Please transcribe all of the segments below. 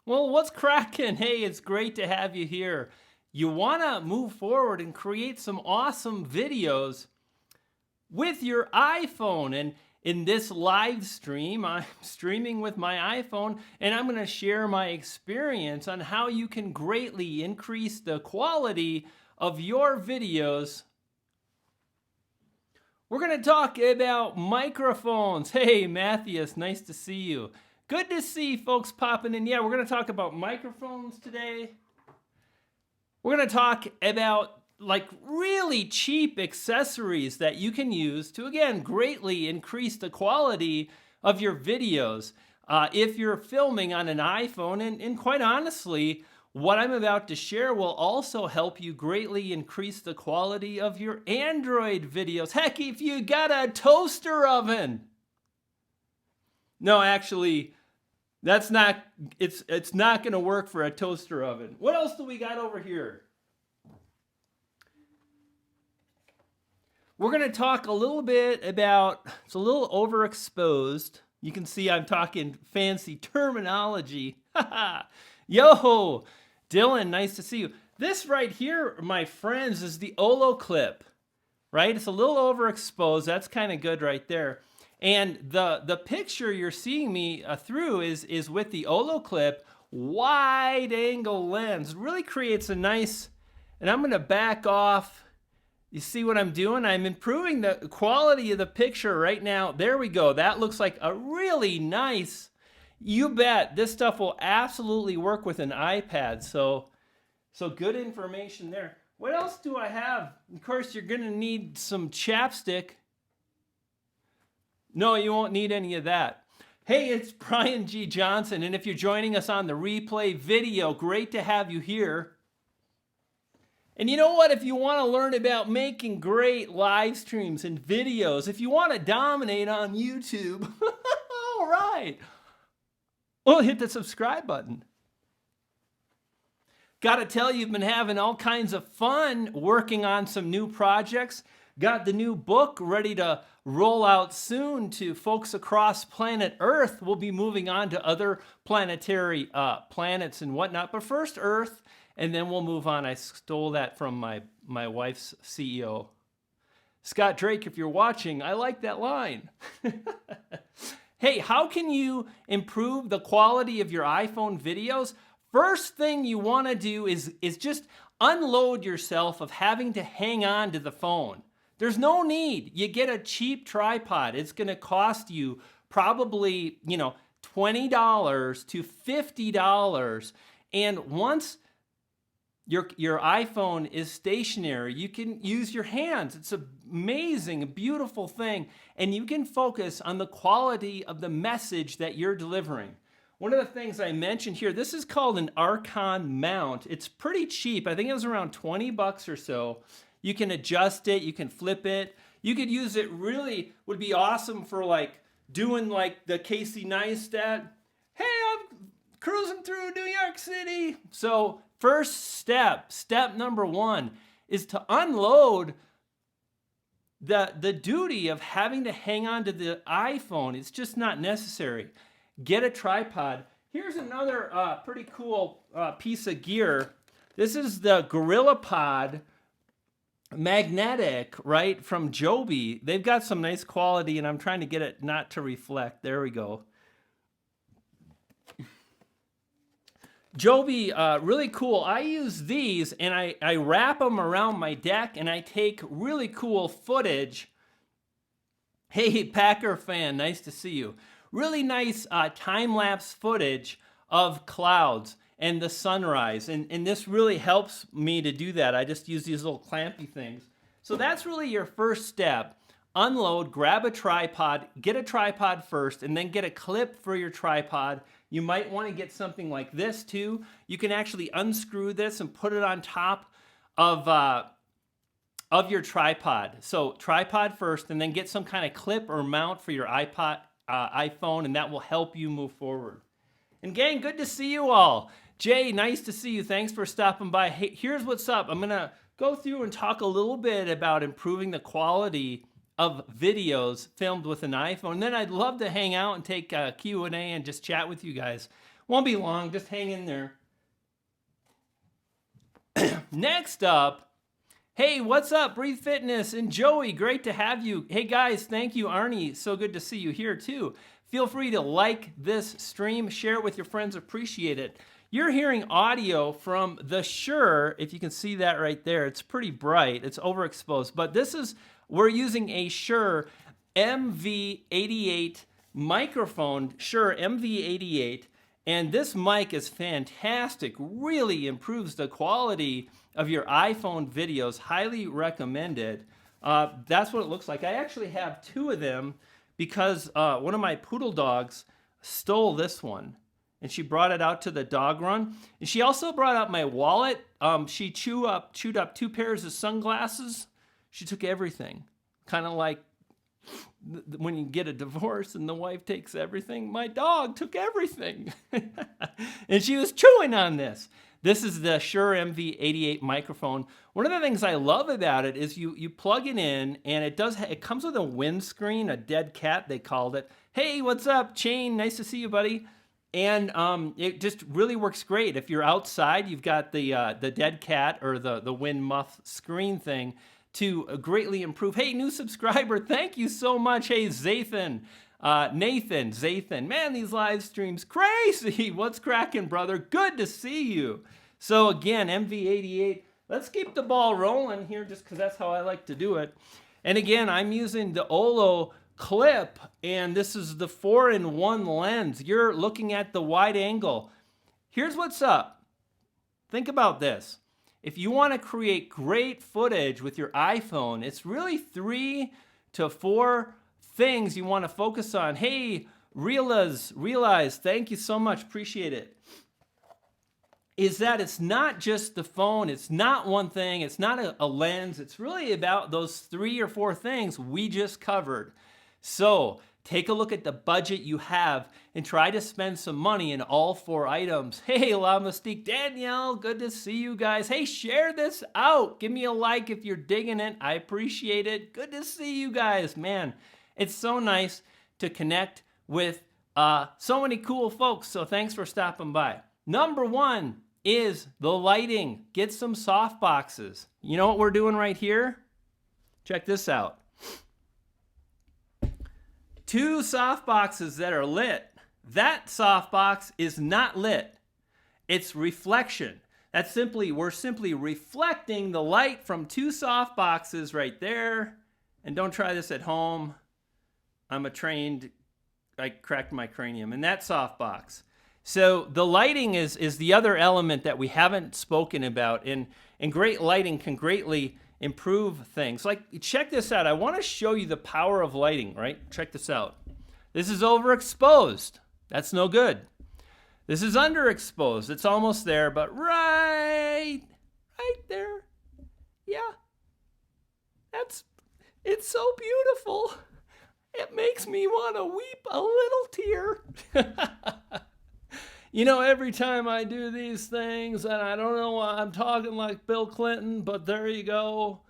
Well, what's cracking? Hey, it's great to have you here. You want to move forward and create some awesome videos with your iPhone. And in this live stream, I'm streaming with my iPhone and I'm going to share my experience on how you can greatly increase the quality of your videos. We're going to talk about microphones. Hey, Matthias, nice to see you. Good to see folks popping in. Yeah, we're going to talk about microphones today. We're going to talk about like really cheap accessories that you can use to, again, greatly increase the quality of your videos. If you're filming on an iPhone, and quite honestly, what I'm about to share will also help you greatly increase the quality of your Android videos. Heck, if you got a toaster oven. No, actually, that's not, it's not going to work for a toaster oven. What else do we got over here? We're going to talk a little bit about, it's a little overexposed. You can see I'm talking fancy terminology. Yo, Dylan, nice to see you. This right here, my friends, is the Olo clip, right? It's a little overexposed. That's kind of good right there. And the picture you're seeing me through is with the Olo clip wide angle lens. It really creates a nice, and I'm going to back off. You see what I'm doing? I'm improving the quality of the picture right now. There we go. That looks like a really nice, you bet, this stuff will absolutely work with an iPad. So good information there. What else do I have? Of course, you're going to need some chapstick. No, you won't need any of that. Hey, it's Brian G. Johnson, and if you're joining us on the replay video, great to have you here. And you know what? If you want to learn about making great live streams and videos, if you want to dominate on YouTube, all right, well, hit the subscribe button. Got to tell you, you've been having all kinds of fun working on some new projects. Got the new book ready to roll out soon to folks across planet Earth. We'll be moving on to other planetary planets and whatnot, but first Earth, and then we'll move on. I stole that from my wife's CEO. Scott Drake, if you're watching, I like that line. Hey, how can you improve the quality of your iPhone videos? First thing you want to do is just unload yourself of having to hang on to the phone. There's no need. You get a cheap tripod. It's going to cost you probably, $20 to $50. And once your iPhone is stationary, you can use your hands. It's an amazing, beautiful thing. And you can focus on the quality of the message that you're delivering. One of the things I mentioned here, this is called an Archon mount. It's pretty cheap. I think it was around 20 bucks or so. You can adjust it, you can flip it. You could use it, really would be awesome for like doing like the Casey Neistat. Hey, I'm cruising through New York City. So first step number one, is to unload the duty of having to hang on to the iPhone. It's just not necessary. Get a tripod. Here's another pretty cool piece of gear. This is the GorillaPod magnetic, right, from Joby. They've got some nice quality, and I'm trying to get it not to reflect. There we go. Joby, really cool. I use these, and I wrap them around my deck, and I take really cool footage. Hey, Packer fan, nice to see you. Really nice time-lapse footage of clouds and the sunrise. And this really helps me to do that. I just use these little clampy things. So that's really your first step. Unload, grab a tripod, get a tripod first, and then get a clip for your tripod. You might want to get something like this too. You can actually unscrew this and put it on top of your tripod. So tripod first, and then get some kind of clip or mount for your iPhone, and that will help you move forward. And gang, good to see you all. Jay, nice to see you. Thanks for stopping by. Hey, here's what's up. I'm going to go through and talk a little bit about improving the quality of videos filmed with an iPhone. And then I'd love to hang out and take Q&A and just chat with you guys. Won't be long, just hang in there. Next up, hey, what's up, Breathe Fitness and Joey? Great to have you. Hey guys, thank you, Arnie. So good to see you here too. Feel free to like this stream, share it with your friends, appreciate it. You're hearing audio from the Shure, if you can see that right there. It's pretty bright, it's overexposed, but we're using a Shure MV88 microphone, Shure MV88, and this mic is fantastic, really improves the quality of your iPhone videos, highly recommended. That's what it looks like. I actually have two of them because one of my poodle dogs stole this one, and she brought it out to the dog run. And she also brought out my wallet. She chewed up 2 pairs of sunglasses. She took everything, kind of like when you get a divorce and the wife takes everything. My dog took everything. And she was chewing on this. This is the Shure MV88 microphone. One of the things I love about it is you plug it in, and it comes with a windscreen, a dead cat they called it. Hey, what's up, Shane? Nice to see you, buddy. And it just really works great. If you're outside, you've got the dead cat or the wind muff screen thing to greatly improve. Hey, new subscriber, thank you so much. Hey, Zathan. Zathan. Man, these live streams, crazy. What's cracking, brother? Good to see you. So again, MV88, let's keep the ball rolling here just because that's how I like to do it. And again, I'm using the Olo clip, and this is the 4-in-1 lens. You're looking at the wide angle. Here's what's up. Think about this. If you want to create great footage with your iPhone, it's really 3 to 4 things you want to focus on. Hey, Realize, thank you so much, appreciate it. Is that it's not just the phone, it's not one thing, it's not a lens, it's really about those 3 or 4 things we just covered. So take a look at the budget you have and try to spend some money in all 4 items. Hey, La Mystique, Danielle, good to see you guys. Hey, share this out. Give me a like if you're digging it. I appreciate it. Good to see you guys, man. It's so nice to connect with so many cool folks, so thanks for stopping by. Number 1 is the lighting. Get some soft boxes. You know what we're doing right here? Check this out. 2 soft boxes that are lit. That soft box is not lit. It's reflection. We're simply reflecting the light from 2 soft boxes right there. And don't try this at home. I cracked my cranium in that soft box. So the lighting is the other element that we haven't spoken about, and great lighting can greatly improve things. Like, check this out. I want to show you the power of lighting, right? Check this out. This is overexposed. That's no good. This is underexposed. It's almost there, but right there. Yeah. It's so beautiful. It makes me want to weep a little tear. You know, every time I do these things, and I don't know why I'm talking like Bill Clinton, but there you go.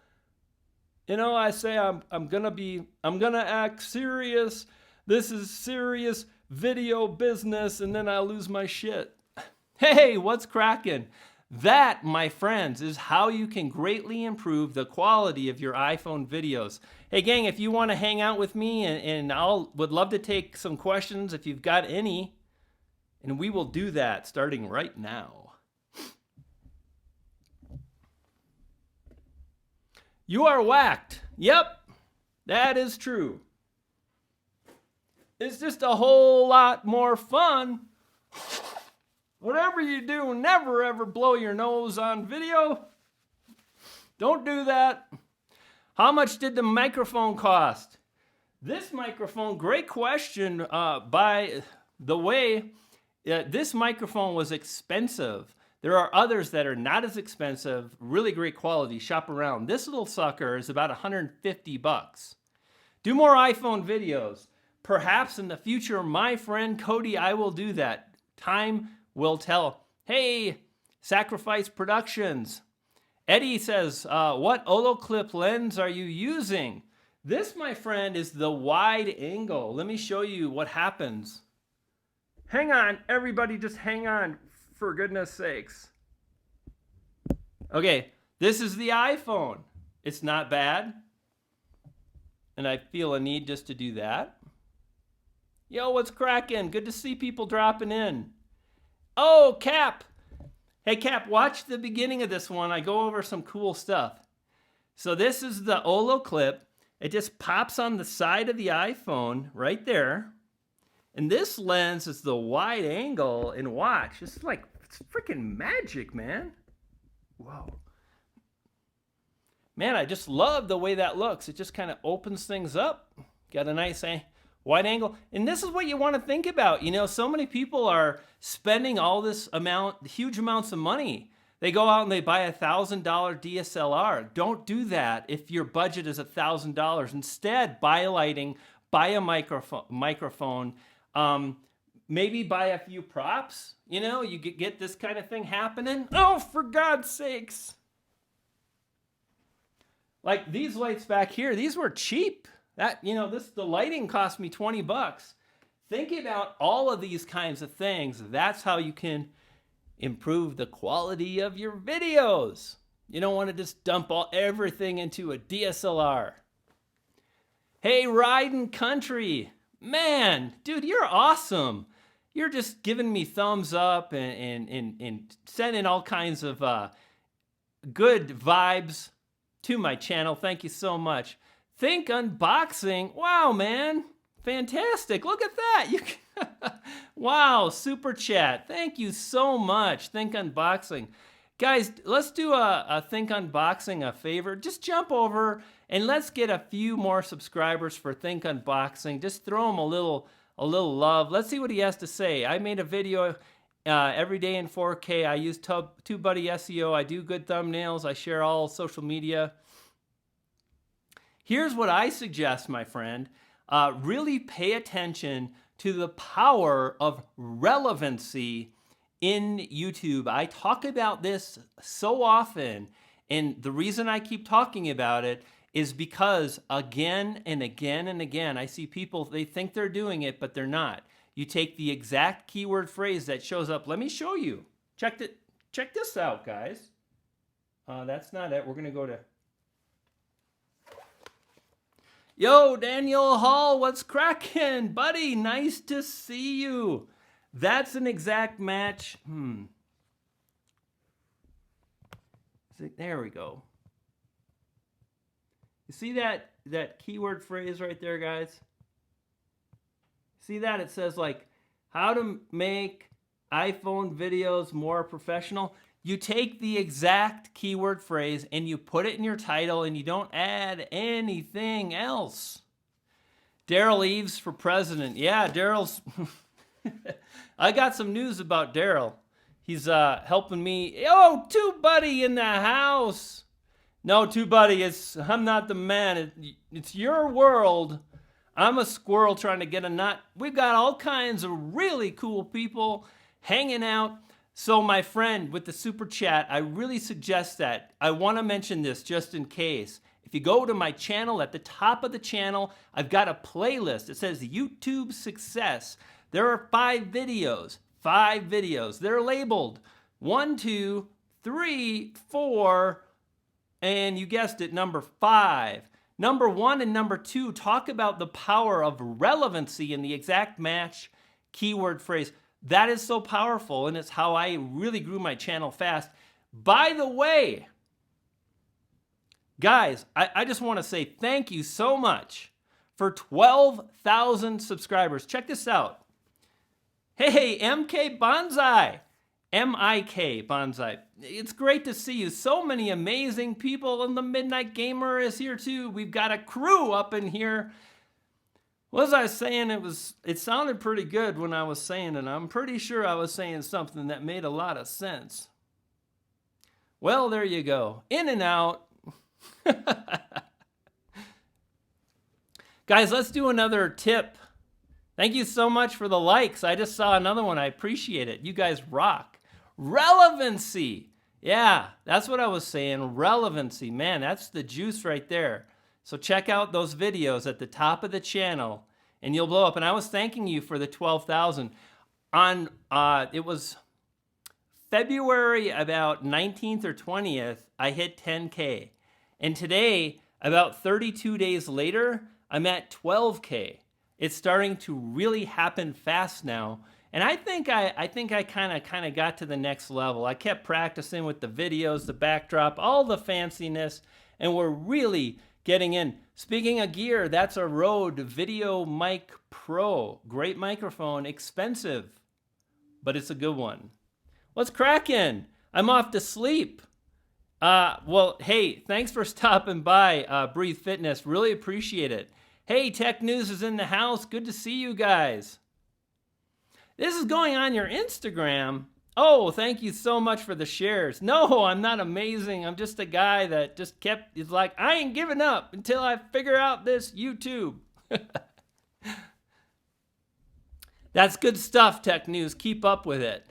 You know, I say I'm gonna act serious. This is serious video business, and then I lose my shit. Hey, what's cracking? That, my friends, is how you can greatly improve the quality of your iPhone videos. Hey gang, if you want to hang out with me, and would love to take some questions if you've got any. And we will do that starting right now. You are whacked. Yep, that is true. It's just a whole lot more fun. Whatever you do, never ever blow your nose on video. Don't do that. How much did the microphone cost? This microphone, great question, by the way. This microphone was expensive. There are others that are not as expensive, really great quality. Shop around. This little sucker is about 150 bucks. Do more iPhone videos. Perhaps in the future, my friend Cody, I will do that. Time will tell. Hey, Sacrifice Productions. Eddie says, what Olo clip lens are you using? This, my friend, is the wide angle. Let me show you what happens. Hang on, everybody, just hang on, for goodness sakes. Okay, this is the iPhone. It's not bad. And I feel a need just to do that. Yo, what's cracking? Good to see people dropping in. Oh, Cap. Hey, Cap, watch the beginning of this one. I go over some cool stuff. So this is the Olo clip. It just pops on the side of the iPhone right there. And this lens is the wide angle, and watch. It's freaking magic, man. Whoa. Man, I just love the way that looks. It just kind of opens things up. Got a nice wide angle. And this is what you want to think about. You know, so many people are spending all this huge amounts of money. They go out and they buy a $1,000 DSLR. Don't do that if your budget is $1,000. Instead, buy a lighting, buy a microphone, maybe buy a few props. You know, you get this kind of thing happening. Oh, for God's sakes. Like these lights back here, these were cheap. The lighting cost me $20. Think about all of these kinds of things. That's how you can improve the quality of your videos. You don't want to just dump everything into a DSLR. Hey, Riding Country. Man, dude, you're awesome. You're just giving me thumbs up and sending all kinds of good vibes to my channel. Thank you so much. Think Unboxing. Wow, man. Fantastic. Look at that. Wow, super chat. Thank you so much. Think Unboxing. Guys, let's do a Think Unboxing a favor. Just jump over and let's get a few more subscribers for Think Unboxing. Just throw him a little love. Let's see what he has to say. I made a video every day in 4K. I use TubeBuddy SEO. I do good thumbnails. I share all social media. Here's what I suggest, my friend. Really pay attention to the power of relevancy in YouTube. I talk about this so often, and the reason I keep talking about it is because again and again and again, I see people, they think they're doing it, but they're not. You take the exact keyword phrase that shows up. Let me show you. Check this out, guys. That's not it. We're going to go to... Yo, Daniel Hall, what's cracking? Buddy, nice to see you. That's an exact match. There we go. You see that keyword phrase right there, guys? See that? It says like, how to make iPhone videos more professional. You take the exact keyword phrase and you put it in your title and you don't add anything else. Daryl Eves for president. Yeah, Daryl's... I got some news about Daryl. He's helping me. Oh, TubeBuddy in the house. No, TubeBuddy, I'm not the man. It's your world. I'm a squirrel trying to get a nut. We've got all kinds of really cool people hanging out. So my friend with the super chat, I really suggest that. I want to mention this just in case. If you go to my channel, at the top of the channel, I've got a playlist. It says YouTube Success. There are 5 videos. 5 videos. They're labeled 1, 2, 3, 4, and you guessed it, number 5. Number 1 and number 2 talk about the power of relevancy in the exact match keyword phrase. That is so powerful, and it's how I really grew my channel fast. By the way, guys, I just want to say thank you so much for 12,000 subscribers. Check this out. Hey, MK Bonsai. M-I-K Bonsai. It's great to see you. So many amazing people, and the Midnight Gamer is here too. We've got a crew up in here. What was I saying? It sounded pretty good when I was saying it. I'm pretty sure I was saying something that made a lot of sense. Well, there you go. In and out. Guys, let's do another tip. Thank you so much for the likes. I just saw another one. I appreciate it. You guys rock. Relevancy. Yeah, that's what I was saying. Relevancy. Man, that's the juice right there. So check out those videos at the top of the channel and you'll blow up. And I was thanking you for the 12,000. on, it was February about 19th or 20th, I hit 10K. And today, about 32 days later, I'm at 12K. It's starting to really happen fast now. And I think I kind of got to the next level. I kept practicing with the videos, the backdrop, all the fanciness, and we're really getting in. Speaking of gear, that's a Rode Video Mic Pro. Great microphone, expensive, but it's a good one. What's cracking? I'm off to sleep. Well, hey, thanks for stopping by, Breathe Fitness. Really appreciate it. Hey, Tech News is in the house. Good to see you guys. This is going on your Instagram. Oh, thank you so much for the shares. No, I'm not amazing. I'm just a guy that just is like, I ain't giving up until I figure out this YouTube. That's good stuff, Tech News. Keep up with it.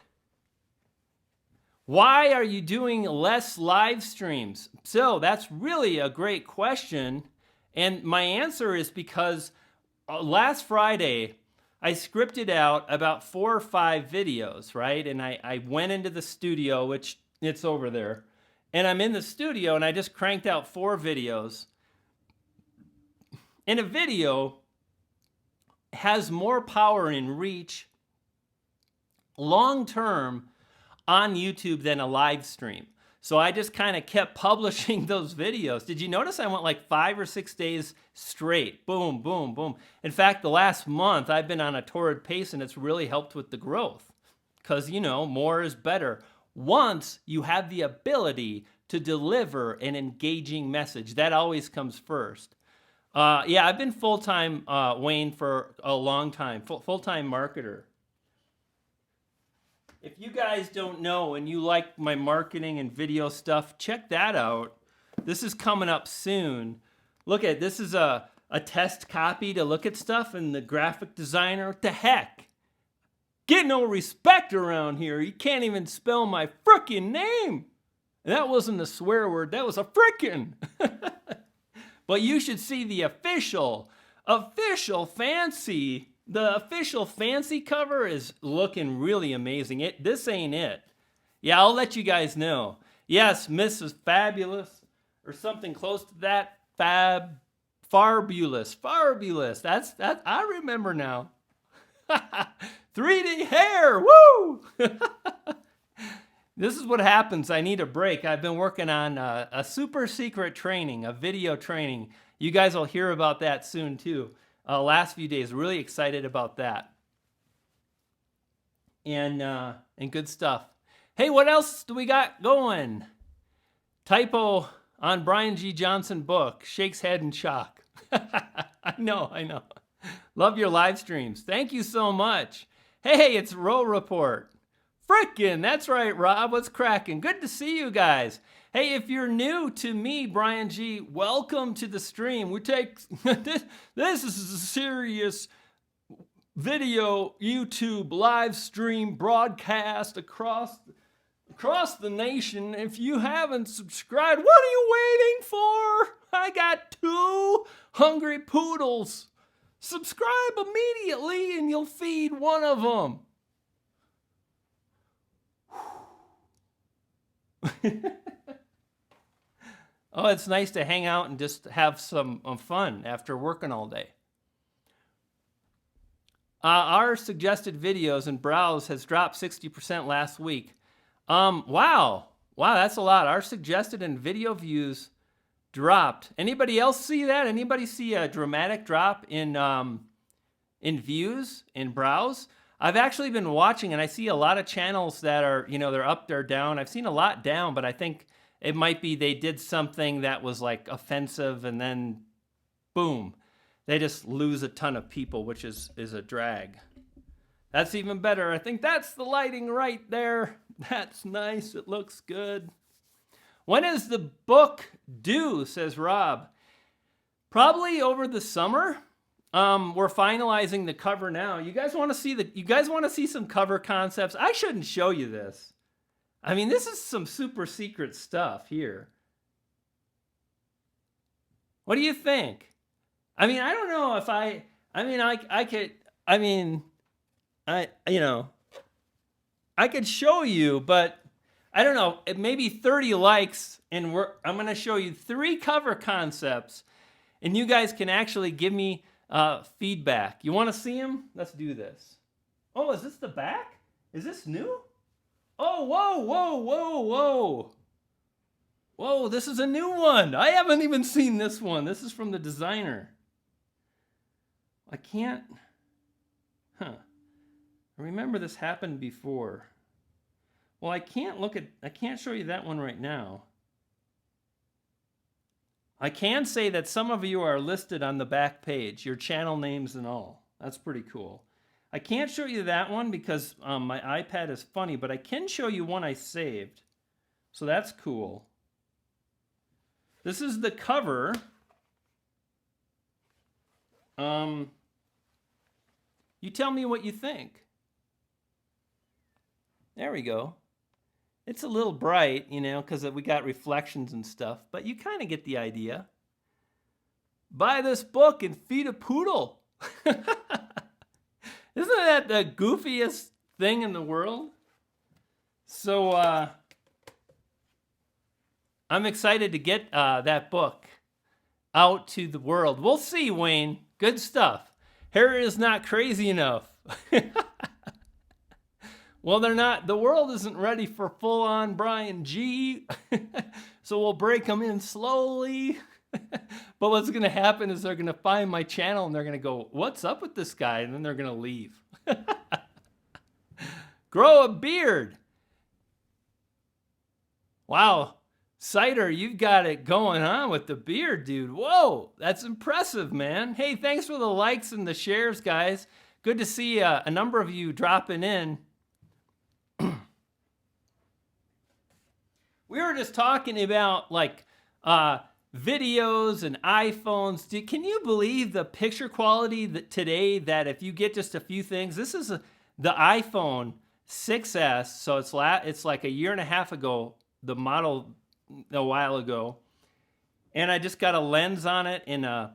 Why are you doing less live streams? So that's really a great question. And my answer is because last Friday, I scripted out about 4 or 5 videos, right? And I went into the studio, which it's over there. And I'm in the studio and I just cranked out 4 videos. And a video has more power and reach long-term on YouTube than a live stream. So I just kind of kept publishing those videos. Did you notice I went like 5 or 6 days straight? Boom, boom, boom. In fact, the last month I've been on a torrid pace and it's really helped with the growth. Because, you know, more is better. Once you have the ability to deliver an engaging message, that always comes first. Yeah, I've been full-time, Wayne, for a long time. Full-time marketer. If you guys don't know and you like my marketing and video stuff, check that out. This is coming up soon. Look at this is a test copy to look at stuff, and the graphic designer, what the heck? Get no respect around here. You can't even spell my frickin' name. And that wasn't a swear word, that was a frickin'. But you should see the official fancy. The official fancy cover is looking really amazing. This ain't it. Yeah, I'll let you guys know. Yes, Mrs. Fabulous, or something close to that. Farbulous. That I remember now. 3D hair, woo! This is what happens. I need a break. I've been working on a super secret training, a video training. You guys will hear about that soon too. Last few days, really excited about that. And good stuff. Hey, what else do we got going? Typo on Brian G. Johnson book. Shakes head in shock. I know. Love your live streams. Thank you so much. Hey, it's Row Report. Frickin', that's right, Rob. What's cracking? Good to see you guys. Hey, if you're new to me, Brian G., welcome to the stream. We take this is a serious video YouTube live stream broadcast across the nation. If you haven't subscribed, what are you waiting for? I got 2 hungry poodles. Subscribe immediately and you'll feed one of them. Oh, it's nice to hang out and just have some fun after working all day. Our suggested videos and browse has dropped 60% last week. Wow, that's a lot. Our suggested and video views dropped. Anybody else see that? Anybody see a dramatic drop in views in browse? I've actually been watching, and I see a lot of channels that are, they're up, they're down. I've seen a lot down, but I think it might be they did something that was like offensive, and then boom, they just lose a ton of people, which is a drag. That's even better. I think that's the lighting right there. That's nice. It looks good. When is the book due, says Rob? Probably over the summer. We're finalizing the cover now. You guys want to see some cover concepts? I shouldn't show you this. I mean, this is some super secret stuff here. What do you think? I mean, I don't know if I could, I could show you, but I don't know, maybe 30 likes, and I'm going to show you 3 cover concepts, and you guys can actually give me feedback. You want to see them? Let's do this. Oh, is this the back? Is this new? Oh, whoa, whoa, whoa, whoa. Whoa, this is a new one. I haven't even seen this one. This is from the designer. I can't. I remember this happened before. Well, I can't show you that one right now. I can say that some of you are listed on the back page, your channel names and all. That's pretty cool. I can't show you that one because my iPad is funny, but I can show you one I saved. So that's cool. This is the cover. You tell me what you think. There we go. It's a little bright, you know, because we got reflections and stuff, but you kind of get the idea. Buy this book and feed a poodle. Isn't that the goofiest thing in the world? So I'm excited to get that book out to the world. We'll see, Wayne. Good stuff. Harry is not crazy enough. Well, they're not. The world isn't ready for full-on Brian G. So we'll break them in slowly. But what's going to happen is they're going to find my channel and they're going to go, what's up with this guy? And then they're going to leave. Grow a beard. Wow. Cider, you've got it going on with the beard, dude. Whoa, that's impressive, man. Hey, thanks for the likes and the shares, guys. Good to see a number of you dropping in. We were just talking about like videos and iPhones. Can you believe the picture quality today that if you get just a few things, this is the iPhone 6S, so it's like a year and a half ago, the model a while ago, and I just got a lens on it, and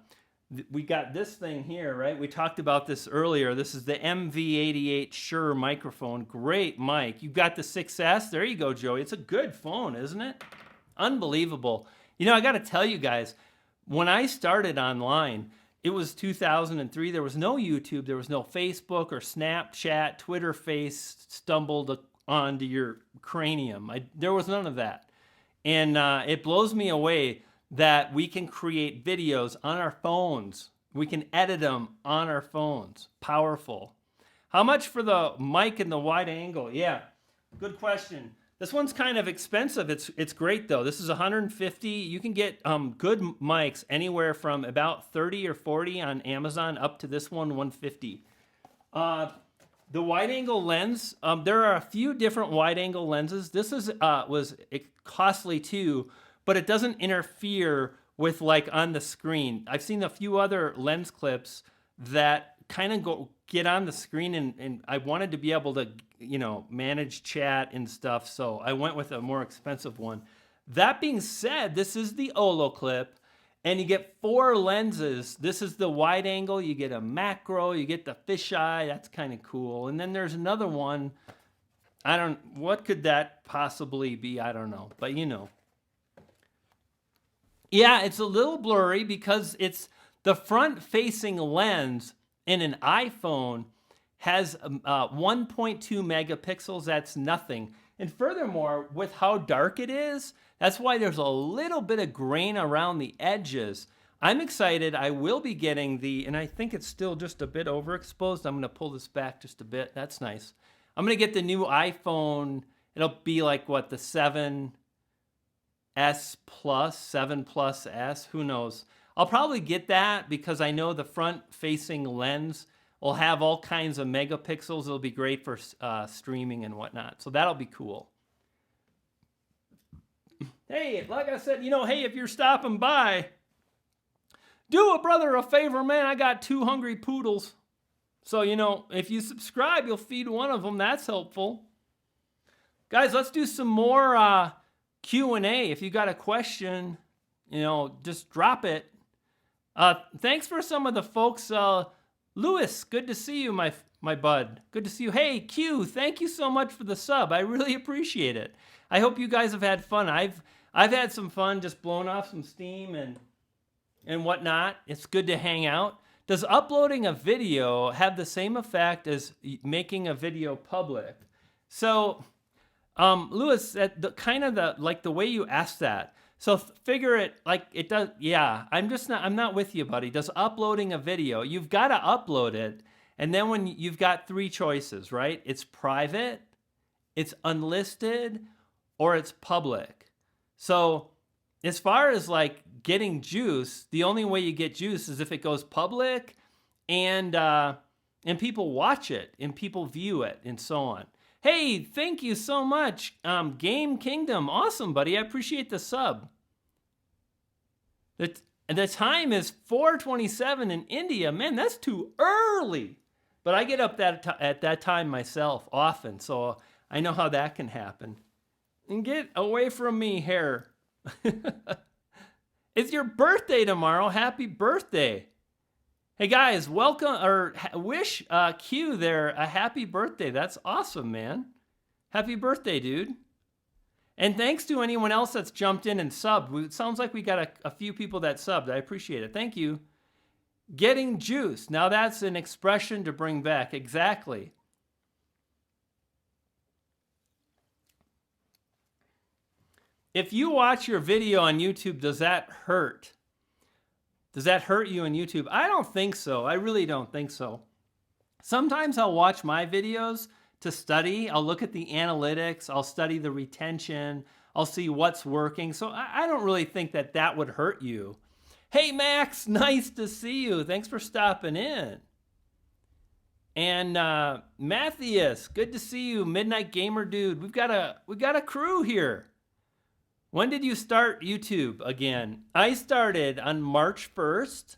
we got this thing here, right? We talked about this earlier. This is the MV88 Shure microphone. Great mic. You got the 6S. There you go, Joey. It's a good phone, isn't it? Unbelievable. You know, I got to tell you guys, when I started online, it was 2003. There was no YouTube. There was no Facebook or Snapchat. Twitter face stumbled onto your cranium. There was none of that. And it blows me away that we can create videos on our phones. We can edit them on our phones. Powerful. How much for the mic and the wide angle? Yeah, good question. This one's kind of expensive. It's great though. This is $150. You can get good mics anywhere from about 30 or 40 on Amazon up to this one, $150. The wide angle lens, there are a few different wide angle lenses. This was costly too, but it doesn't interfere with like on the screen. I've seen a few other lens clips that kind of get on the screen, and I wanted to be able to, you know, manage chat and stuff, so I went with a more expensive one. That being said, this is the Olo clip, and you get 4 lenses. This is the wide angle, you get a macro, you get the fisheye, that's kind of cool. And then there's another one, what could that possibly be? I don't know, but you know. Yeah, it's a little blurry because it's the front-facing lens in an iPhone has 1.2 megapixels. That's nothing. And furthermore, with how dark it is, that's why there's a little bit of grain around the edges. I'm excited. I will be getting and I think it's still just a bit overexposed. I'm going to pull this back just a bit. That's nice. I'm going to get the new iPhone. It'll be like, what, the 7S Plus, 7 Plus S, who knows? I'll probably get that because I know the front-facing lens will have all kinds of megapixels. It'll be great for streaming and whatnot. So that'll be cool. Hey, like I said, you know, hey, if you're stopping by, do a brother a favor, man. I got 2 hungry poodles. So, you know, if you subscribe, you'll feed one of them. That's helpful. Guys, let's do some more Q&A. If you got a question, you know, just drop it. Thanks for some of the folks. Lewis, good to see you, my bud. Good to see you. Hey, Q, thank you so much for the sub. I really appreciate it. I hope you guys have had fun. I've had some fun just blowing off some steam and whatnot. It's good to hang out. Does uploading a video have the same effect as making a video public? So, Lewis, the way you asked that. So figure it like it does. Yeah, I'm not with you, buddy. Does uploading a video, you've got to upload it. And then when you've got three choices, right? It's private, it's unlisted, or it's public. So as far as like getting juice, the only way you get juice is if it goes public and people watch it and people view it and so on. Hey, thank you so much. Game Kingdom, awesome, buddy. I appreciate the sub. The time is 4:27 in India. Man, that's too early. But I get up at that time myself often, so I know how that can happen. And get away from me, hair. It's your birthday tomorrow. Happy birthday. Hey guys, welcome, or wish Q there a happy birthday. That's awesome, man. Happy birthday, dude. And thanks to anyone else that's jumped in and subbed. It sounds like we got a few people that subbed. I appreciate it. Thank you. Getting juice. Now that's an expression to bring back. Exactly. If you watch your video on YouTube, does that hurt? Does that hurt you on YouTube? I don't think so. I really don't think so. Sometimes I'll watch my videos to study. I'll look at the analytics. I'll study the retention. I'll see what's working. So I don't really think that would hurt you. Hey, Max, nice to see you. Thanks for stopping in. And Matthias, good to see you. Midnight Gamer Dude. We've got a crew here. When did you start YouTube again? I started on March 1st.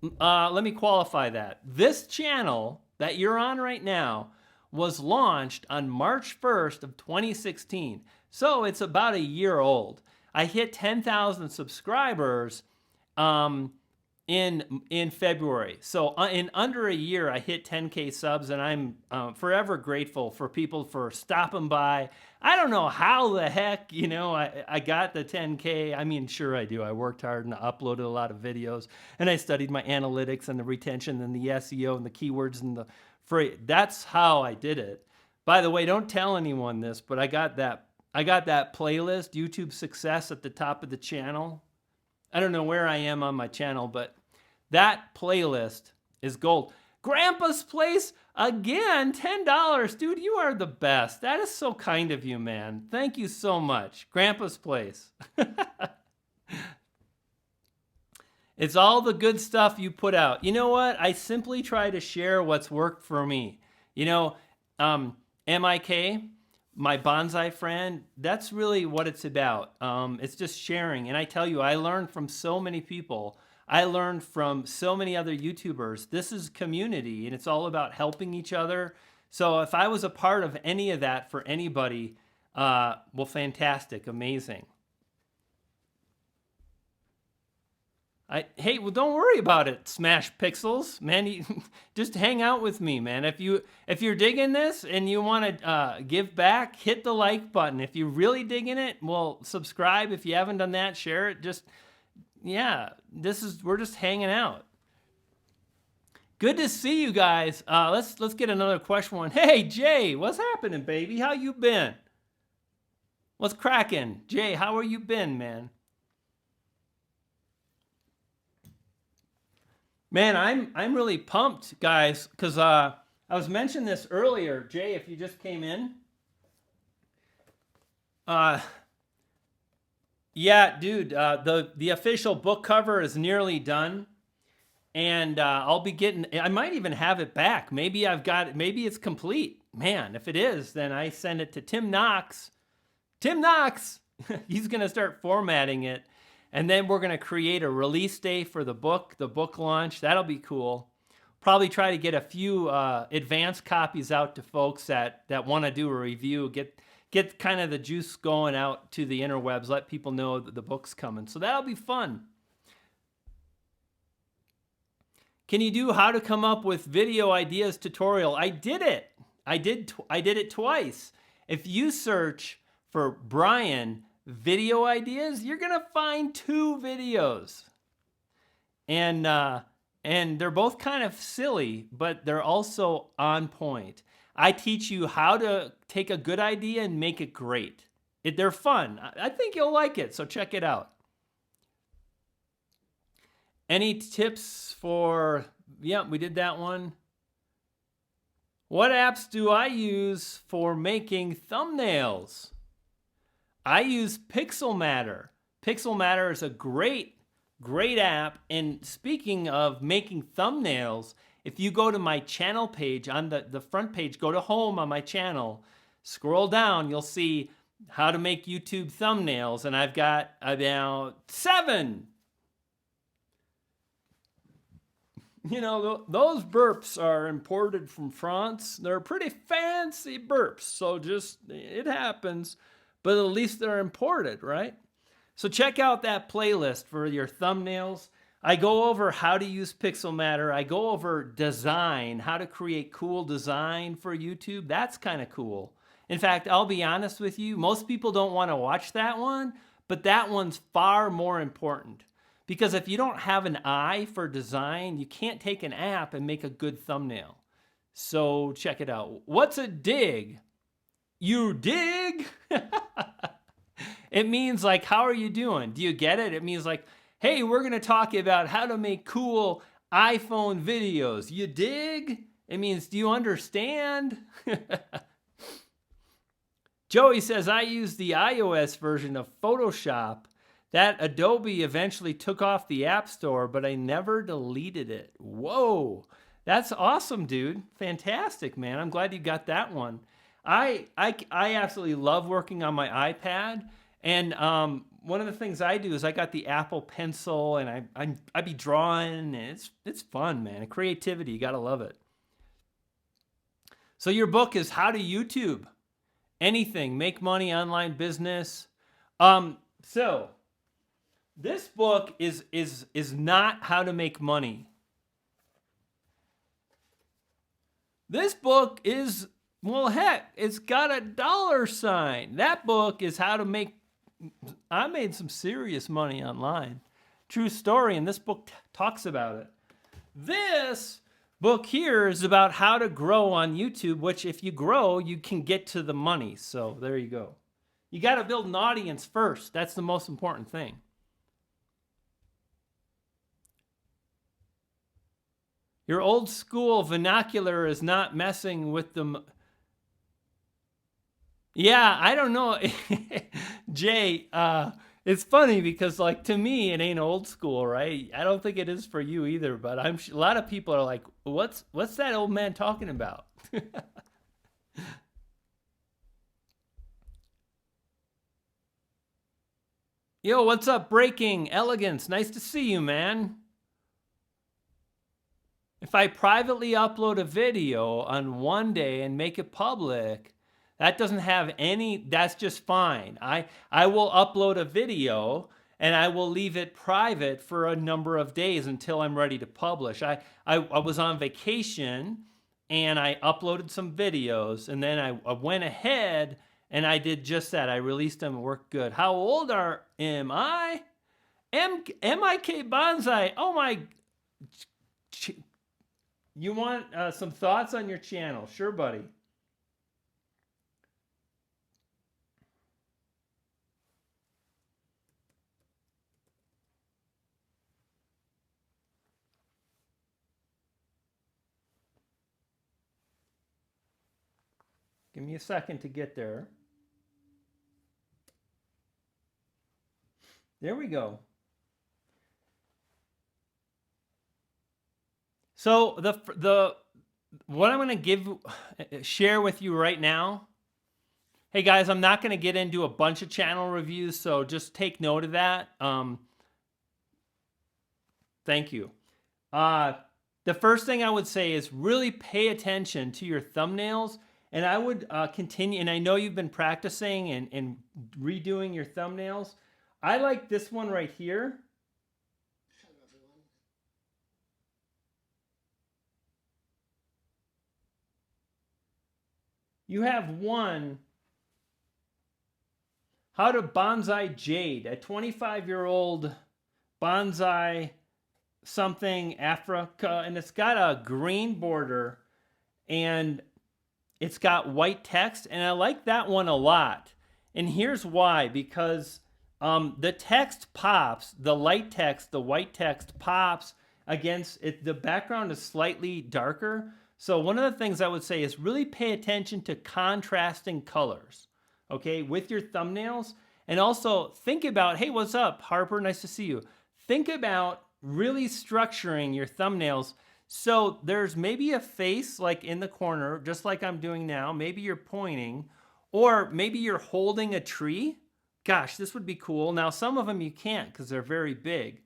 Let me qualify that. This channel that you're on right now was launched on March 1st of 2016. So it's about a year old. I hit 10,000 subscribers in February. So in under a year, I hit 10K subs, and I'm forever grateful for people for stopping by. I don't know how the heck, I got the 10K. I mean, sure I do. I worked hard and uploaded a lot of videos, and I studied my analytics and the retention and the SEO and the keywords and the phrase. That's how I did it. By the way, don't tell anyone this, but I got that playlist, YouTube Success, at the top of the channel. I don't know where I am on my channel, but that playlist is gold. Grandpa's Place, again, $10. Dude, you are the best. That is so kind of you, man. Thank you so much. Grandpa's Place. It's all the good stuff you put out. You know what? I simply try to share what's worked for me. MIK, my bonsai friend, that's really what it's about. It's just sharing. And I tell you, I learned from so many people. I learned from so many other YouTubers. This is community, and it's all about helping each other. So if I was a part of any of that for anybody, well, fantastic, amazing. Hey, well, don't worry about it, Smash Pixels, man. Just hang out with me, man. If you're digging this and you want to give back, hit the like button. If you're really digging it, well, subscribe. If you haven't done that, share it. We're just hanging out. Good to see you guys. Let's get another question one. Hey, Jay, what's happening, baby? How you been? What's cracking, Jay? How are you been, man? Man, I'm really pumped, guys, because I was mentioning this earlier. Jay, if you just came in. Yeah, dude, the official book cover is nearly done. And I'll be I might even have it back. Maybe it's complete. Man, if it is, then I send it to Tim Knox. Tim Knox, he's going to start formatting it. And then we're going to create a release day for the book launch. That'll be cool. Probably try to get a few advanced copies out to folks that want to do a review, get kind of the juice going out to the interwebs, let people know that the book's coming. So that'll be fun. Can you do how to come up with video ideas tutorial? I did it. I did it twice. If you search for Brian video ideas, you're gonna find 2 videos. And they're both kind of silly, but they're also on point. I teach you how to take a good idea and make it great. They're fun. I think you'll like it, so check it out. Any tips for, yeah, we did that one. What apps do I use for making thumbnails? I use Pixelmatter. Pixelmatter is a great app. And speaking of making thumbnails, if you go to my channel page, on the front page, go to home on my channel, scroll down, you'll see how to make YouTube thumbnails. And I've got about 7. You know, those burps are imported from France. They're pretty fancy burps, so just, it happens. But at least they're imported, right? So check out that playlist for your thumbnails. I go over how to use Pixelmatter. I go over design, how to create cool design for YouTube. That's kind of cool. In fact, I'll be honest with you, most people don't want to watch that one, but that one's far more important. Because if you don't have an eye for design, you can't take an app and make a good thumbnail. So check it out. What's a dig? You dig? It means like, how are you doing? Do you get it? It means like, hey, we're going to talk about how to make cool iPhone videos. You dig? It means, do you understand? Joey says, I use the iOS version of Photoshop. That Adobe eventually took off the App Store, but I never deleted it. Whoa, that's awesome, dude. Fantastic, man. I'm glad you got that one. I absolutely love working on my iPad. And one of the things I do is I got the Apple Pencil, and I be drawing, and it's fun, man. Creativity, you gotta love it. So your book is How to YouTube Anything, Make Money, Online Business. So this book is not how to make money. This book is, well, heck, it's got a $sign. That book is how to make, I made some serious money online. True story, and this book talks about it. This book here is about how to grow on YouTube, which if you grow, you can get to the money. So there you go. You got to build an audience first. That's the most important thing. Your old school vernacular is not messing with them. Yeah, I don't know. Jay, it's funny because, like, to me, it ain't old school, right? I don't think it is for you either, but a lot of people are like, what's that old man talking about? Yo, what's up, Breaking Elegance? Nice to see you, man. If I privately upload a video on one day and make it public, that doesn't have any, that's just fine. I will upload a video and I will leave it private for a number of days until I'm ready to publish. I was on vacation and I uploaded some videos, and then I went ahead and I did just that. I released them and worked good. How old am I? MIK Bonsai. Oh my. You want some thoughts on your channel? Sure, buddy. Give me a second to get there. There we go. So what I'm going to share with you right now. Hey guys, I'm not going to get into a bunch of channel reviews, so just take note of that. Thank you. The first thing I would say is really pay attention to your thumbnails, and I would continue, and I know you've been practicing and redoing your thumbnails. I like this one right here. You have one, how to bonsai jade, a 25-year-old bonsai something Africa, and it's got a green border and it's got white text, and I like that one a lot. And here's why: because the text pops, the light text, the white text pops against it. The background is slightly darker. So one of the things I would say is really pay attention to contrasting colors, okay, with your thumbnails. And also think about, hey, what's up, Harper? Nice to see you. Think about really structuring your thumbnails so there's maybe a face like in the corner, just like I'm doing now. Maybe you're pointing, or maybe you're holding a tree. Gosh, this would be cool. Now, some of them you can't because they're very big.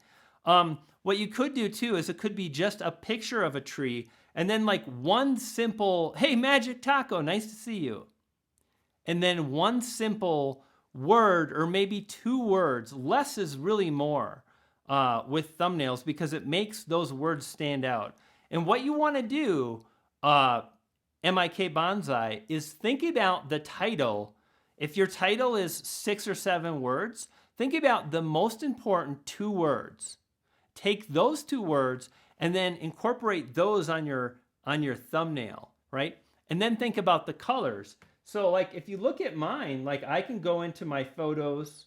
What you could do too is it could be just a picture of a tree and then like one simple, hey, Magic Taco, nice to see you. And then one simple word, or maybe 2 words. Less is really more with thumbnails because it makes those words stand out. And what you want to do, MIK Bonsai, is think about the title. If your title is 6 or 7 words, think about the most important 2 words. Take those 2 words and then incorporate those on your thumbnail, right? And then think about the colors. So like if you look at mine, like I can go into my photos.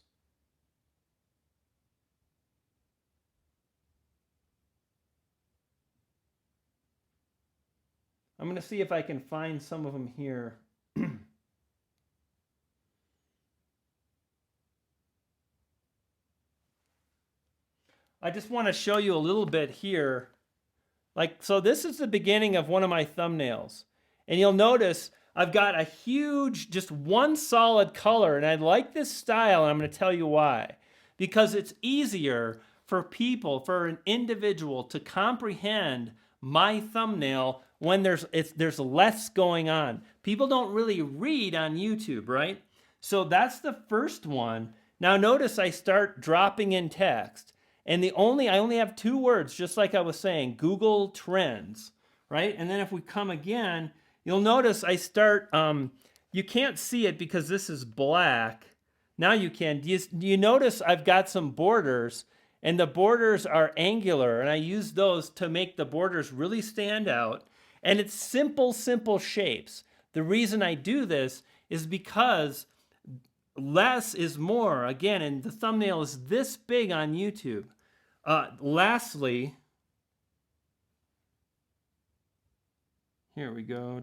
I'm going to see if I can find some of them here. I just want to show you a little bit here. Like, so this is the beginning of one of my thumbnails. And you'll notice I've got a huge, just one solid color. And I like this style, and I'm going to tell you why. Because it's easier for people, for an individual to comprehend my thumbnail when there's less going on. People don't really read on YouTube, right? So that's the first one. Now notice I start dropping in text, and I only have 2 words, just like I was saying, Google Trends, right? And then if we come again, you'll notice I start, you can't see it because this is black. Now you can. Do you notice I've got some borders, and the borders are angular, and I use those to make the borders really stand out. And it's simple shapes. The reason I do this is because less is more. Again, and the thumbnail is this big on YouTube. Lastly, here we go.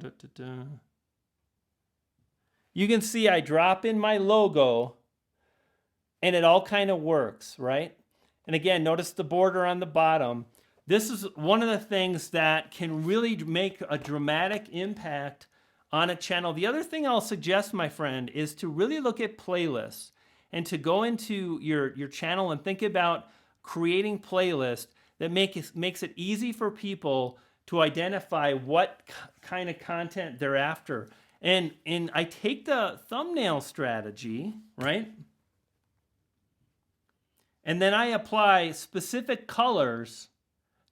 You can see I drop in my logo, and it all kind of works, right? And again, notice the border on the bottom. This is one of the things that can really make a dramatic impact on a channel. The other thing I'll suggest, my friend, is to really look at playlists and to go into your channel and think about creating playlists that makes it easy for people to identify what kind of content they're after. And I take the thumbnail strategy, right? And then I apply specific colors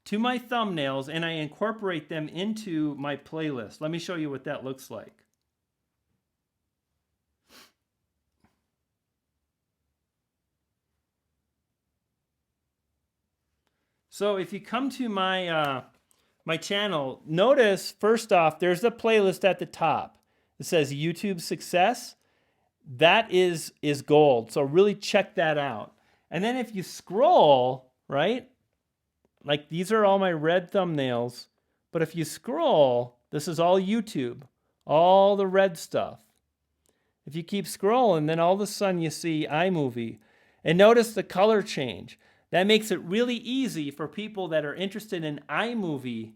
to my thumbnails, and I incorporate them into my playlist. Let me show you what that looks like. So if you come to my my channel, notice first off, there's the playlist at the top. It says YouTube Success. That is gold. So really check that out. And then if you scroll, right? Like these are all my red thumbnails. But if you scroll, this is all YouTube, all the red stuff. If you keep scrolling, then all of a sudden you see iMovie. And notice the color change. That makes it really easy for people that are interested in iMovie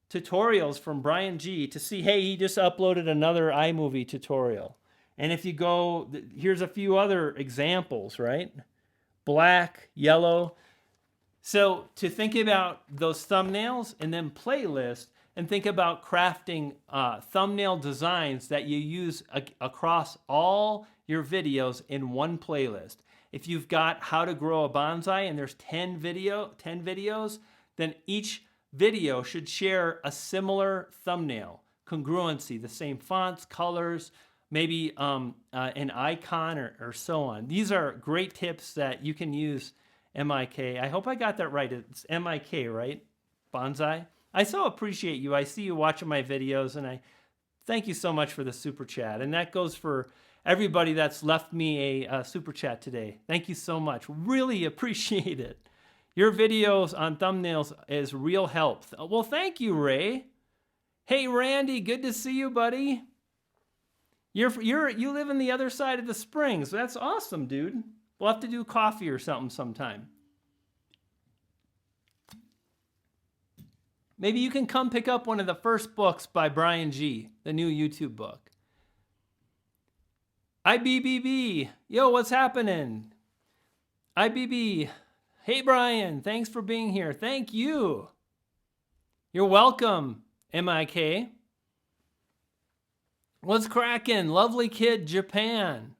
tutorials from Brian G to see, hey, he just uploaded another iMovie tutorial. And if you go, here's a few other examples, right? Black, yellow. So to think about those thumbnails and then playlist, and think about crafting thumbnail designs that you use across all your videos in one playlist. If you've got how to grow a bonsai and there's 10 videos, then each video should share a similar thumbnail. congruency, the same fonts, colors, maybe an icon or so on. These are great tips that you can use, MIK. I hope I got that right. It's MIK, right? Bonsai. I so appreciate you. I see you watching my videos, and I thank you so much for the super chat. And that goes for everybody that's left me a super chat today. Thank you so much. Really appreciate it. Your videos on thumbnails is real help. Well, thank you, Ray. Hey, Randy, good to see you, buddy. You live on the other side of the Springs. That's awesome, dude. We'll have to do coffee or something sometime. Maybe you can come pick up one of the first books by Brian G., the new YouTube book. IBBB, yo, what's happening? IBB, hey, Brian, thanks for being here. Thank you. You're welcome, MIK. What's cracking? Lovely kid, Japan.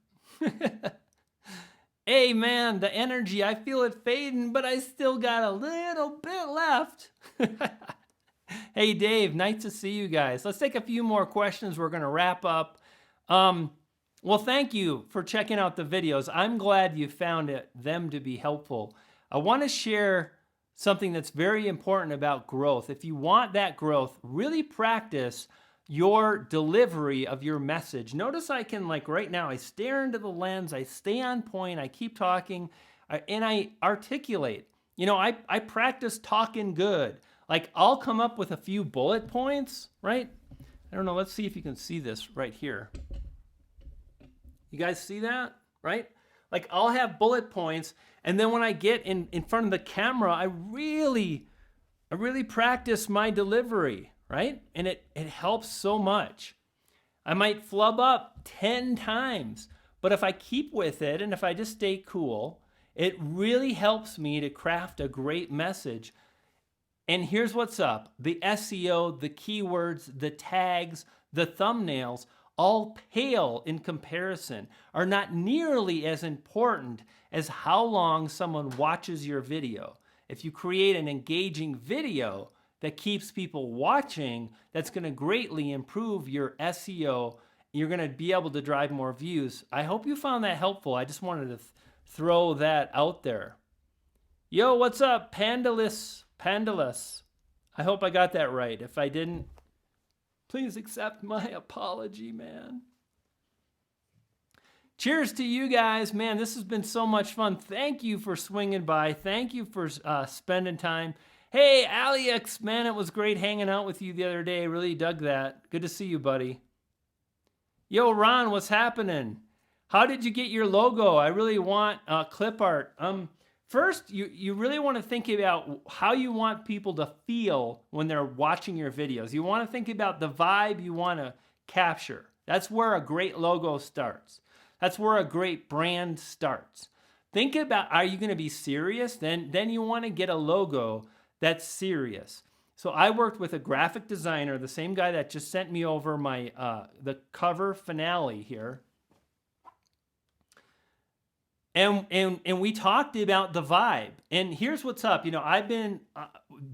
Hey, man, the energy, I feel it fading, but I still got a little bit left. Hey, Dave, nice to see you guys. Let's take a few more questions. We're going to wrap up. Well, thank you for checking out the videos. I'm glad you found them to be helpful. I want to share something that's very important about growth. If you want that growth, really practice your delivery of your message. Notice I can, like right now, I stare into the lens, I stay on point, I keep talking, and I articulate. You know, I practice talking good. Like, I'll come up with a few bullet points, right? I don't know, let's see if you can see this right here. You guys see that, right? Like, I'll have bullet points, and then when I get in front of the camera, I really practice my delivery, right? And it helps so much. I might flub up 10 times, but if I keep with it and if I just stay cool, it really helps me to craft a great message. And here's what's up. The SEO, the keywords, the tags, the thumbnails, all pale in comparison, are not nearly as important as how long someone watches your video. If you create an engaging video that keeps people watching, that's going to greatly improve your SEO. You're going to be able to drive more views. I hope you found that helpful. I just wanted to throw that out there. Yo, what's up? Pandalus. I hope I got that right. If I didn't, please accept my apology, man. Cheers to you guys. Man, this has been so much fun. Thank you for swinging by. Thank you for spending time. Hey, Alex, man, it was great hanging out with you the other day. Really dug that. Good to see you, buddy. Yo, Ron, what's happening? How did you get your logo? I really want clip art. First, you really want to think about how you want people to feel when they're watching your videos. You want to think about the vibe you want to capture. That's where a great logo starts. That's where a great brand starts. Think about, are you going to be serious? Then you want to get a logo that's serious. So I worked with a graphic designer, the same guy that just sent me over my the cover finale here. And we talked about the vibe. And here's what's up. You know, I've been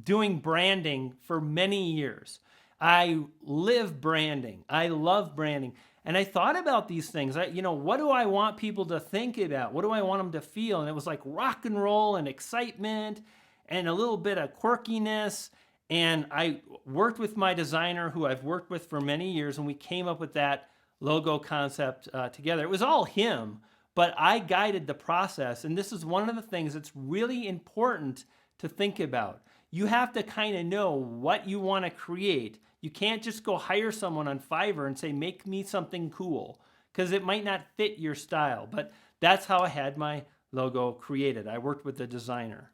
doing branding for many years. I live branding. I love branding. And I thought about these things. What do I want people to think about? What do I want them to feel? And it was like rock and roll and excitement and a little bit of quirkiness. And I worked with my designer, who I've worked with for many years, and we came up with that logo concept together. It was all him, but I guided the process. And this is one of the things that's really important to think about. You have to kind of know what you want to create. You can't just go hire someone on Fiverr and say, make me something cool, because it might not fit your style. But that's how I had my logo created. I worked with the designer.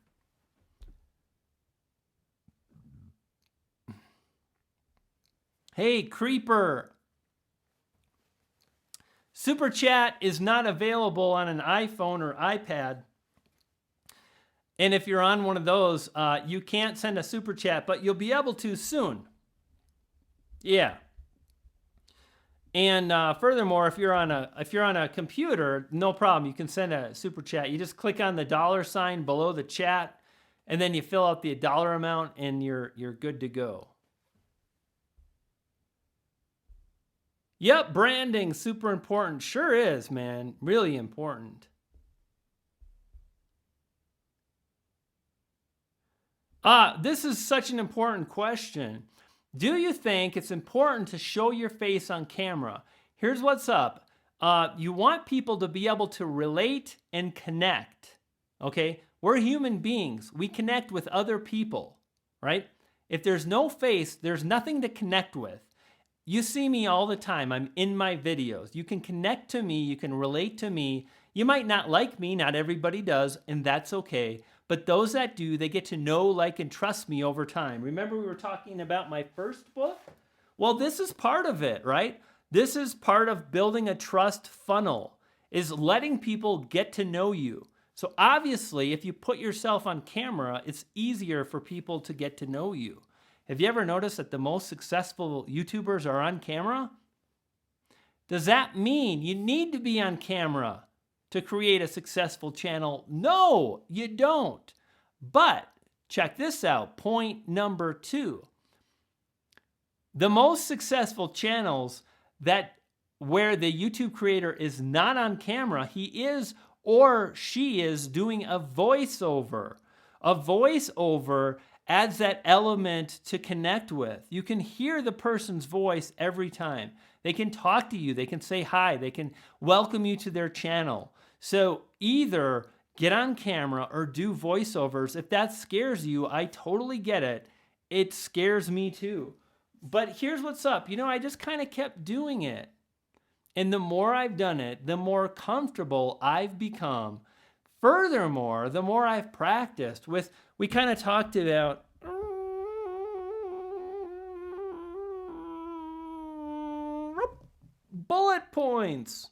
Hey, Creeper. Super Chat is not available on an iPhone or iPad. And if you're on one of those, you can't send a Super Chat, but you'll be able to soon. Yeah. And furthermore, if you're on a computer, no problem. You can send a Super Chat. You just click on the $ below the chat, and then you fill out the dollar amount, and you're good to go. Yep, branding, super important. Sure is, man. Really important. This is such an important question. Do you think it's important to show your face on camera? Here's what's up. You want people to be able to relate and connect. Okay? We're human beings. We connect with other people, right? If there's no face, there's nothing to connect with. You see me all the time. I'm in my videos. You can connect to me. You can relate to me. You might not like me. Not everybody does, and that's okay. But those that do, they get to know, like, and trust me over time. Remember we were talking about my first book? Well, this is part of it, right? This is part of building a trust funnel, is letting people get to know you. So obviously, if you put yourself on camera, it's easier for people to get to know you. Have you ever noticed that the most successful YouTubers are on camera? Does that mean you need to be on camera to create a successful channel? No, you don't. But check this out, point number 2. The most successful channels where the YouTube creator is not on camera, he is or she is doing a voiceover. A voiceover adds that element to connect with. You can hear the person's voice every time. They can talk to you. They can say hi. They can welcome you to their channel. So either get on camera or do voiceovers. If that scares you, I totally get it. It scares me too. But here's what's up. I just kind of kept doing it. And the more I've done it, the more comfortable I've become. Furthermore, the more I've practiced we kind of talked about bullet points.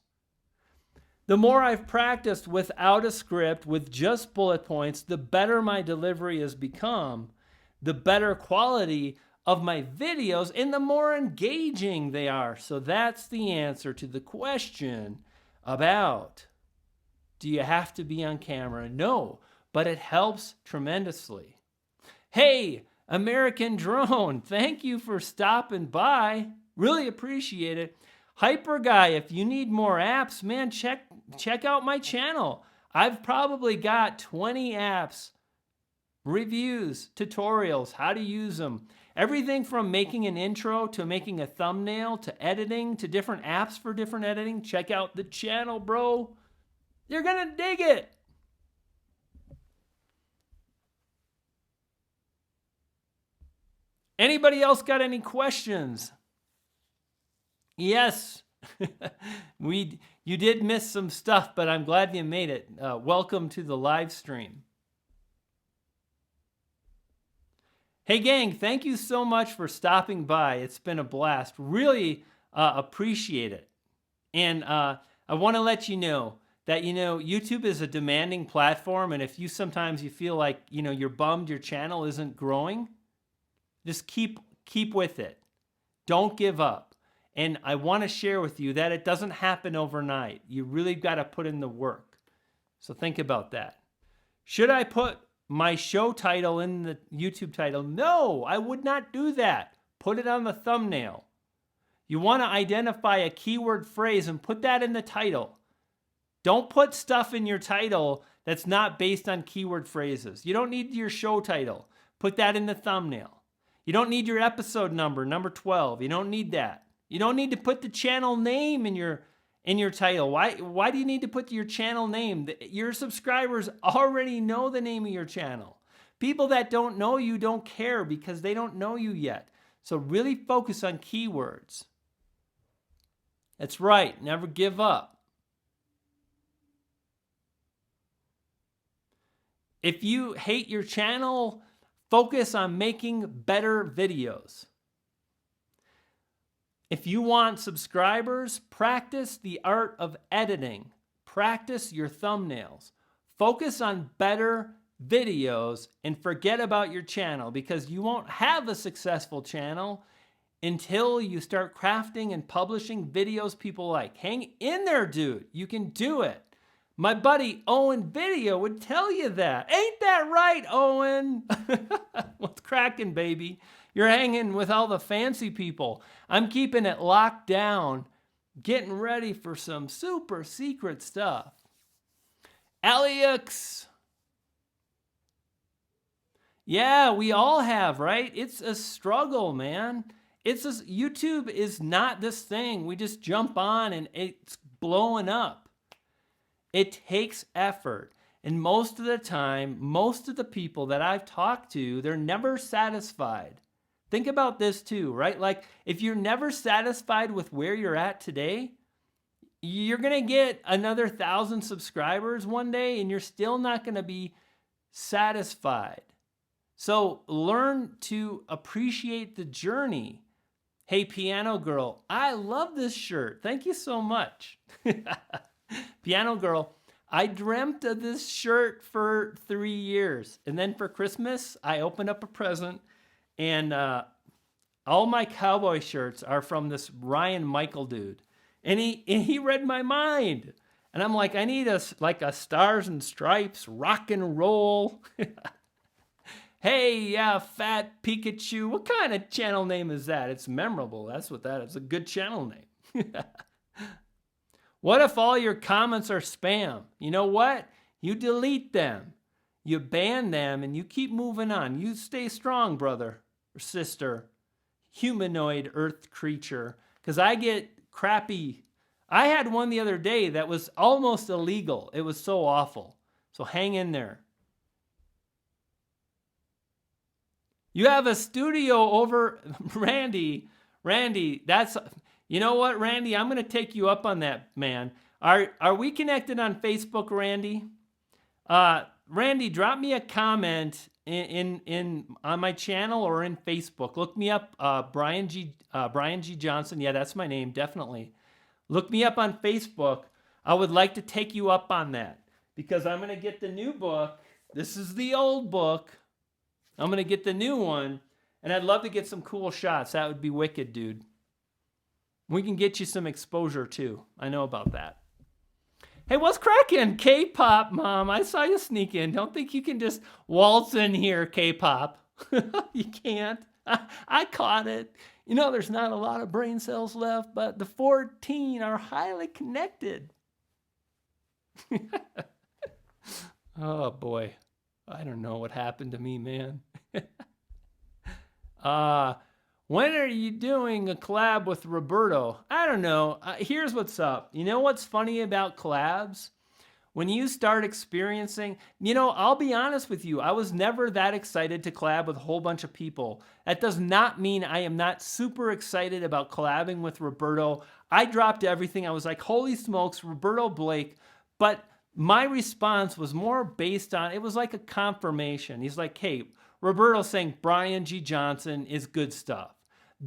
The more I've practiced without a script, with just bullet points, the better my delivery has become, the better quality of my videos, and the more engaging they are. So that's the answer to the question about, do you have to be on camera? No, but it helps tremendously. Hey, American Drone, thank you for stopping by. Really appreciate it. Hyper Guy, if you need more apps, man, check out my channel. I've probably got 20 apps, reviews, tutorials, how to use them. Everything from making an intro to making a thumbnail to editing to different apps for different editing. Check out the channel, bro. You're gonna dig it. Anybody else got any questions? Yes. You did miss some stuff, but I'm glad you made it. Welcome to the live stream. Hey gang, thank you so much for stopping by. It's been a blast. Really appreciate it. And I want to let you know that, YouTube is a demanding platform, and if sometimes you feel like, you're bummed your channel isn't growing, just keep with it. Don't give up. And I want to share with you that it doesn't happen overnight. You really got to put in the work. So think about that. Should I put my show title in the YouTube title? No, I would not do that. Put it on the thumbnail. You want to identify a keyword phrase and put that in the title. Don't put stuff in your title that's not based on keyword phrases. You don't need your show title. Put that in the thumbnail. You don't need your episode number 12. You don't need that. You don't need to put the channel name in your title. Why do you need to put your channel name? Your subscribers already know the name of your channel. People that don't know you don't care because they don't know you yet. So really focus on keywords. That's right. Never give up. If you hate your channel, focus on making better videos. If you want subscribers, practice the art of editing. Practice your thumbnails. Focus on better videos and forget about your channel, because you won't have a successful channel until you start crafting and publishing videos people like. Hang in there, dude. You can do it. My buddy Owen Video would tell you that. Ain't that right, Owen? What's cracking, baby? You're hanging with all the fancy people. I'm keeping it locked down Getting ready for some super secret stuff. Alex. Yeah, we all have, right? It's a struggle, man. YouTube is not this thing. We just jump on and it's blowing up. It takes effort. And most of the time, most of the people that I've talked to, they're never satisfied. Think about this too, right? Like if you're never satisfied with where you're at today, you're going to get another 1,000 subscribers one day and you're still not going to be satisfied. So learn to appreciate the journey. Hey, Piano Girl, I love this shirt. Thank you so much. Piano Girl, I dreamt of this shirt for 3 years. And then for Christmas, I opened up a present and all my cowboy shirts are from this Ryan Michael dude. And he read my mind. And I'm like, I need a Stars and Stripes rock and roll. Hey, yeah, Fat Pikachu. What kind of channel name is that? It's memorable. That's what that is. A good channel name. What if all your comments are spam? You know what? You delete them. You ban them and you keep moving on. You stay strong, brother or sister. Humanoid earth creature. Because I get crappy. I had one the other day that was almost illegal. It was so awful. So hang in there. You have a studio over, Randy, that's, you know what, Randy, I'm going to take you up on that, man. Are we connected on Facebook, Randy? Randy, drop me a comment in on my channel or in Facebook. Look me up, Brian G. Johnson. Yeah, that's my name, definitely. Look me up on Facebook. I would like to take you up on that because I'm going to get the new book. This is the old book. I'm going to get the new one, and I'd love to get some cool shots. That would be wicked, dude. We can get you some exposure, too. I know about that. Hey, what's cracking? K-pop, Mom. I saw you sneak in. Don't think you can just waltz in here, K-pop. You can't. I caught it. You know, there's not a lot of brain cells left, but the 14 are highly connected. Oh, boy. I don't know what happened to me, man. When are you doing a collab with Roberto? I don't know. Here's what's up. You know what's funny about collabs? When you start experiencing, you know, I'll be honest with you. I was never that excited to collab with a whole bunch of people. That does not mean I am not super excited about collabing with Roberto. I dropped everything. I was like, holy smokes, Roberto Blake. But my response was more based on, it was like a confirmation. He's like, hey, Roberto's saying Brian G. Johnson is good stuff.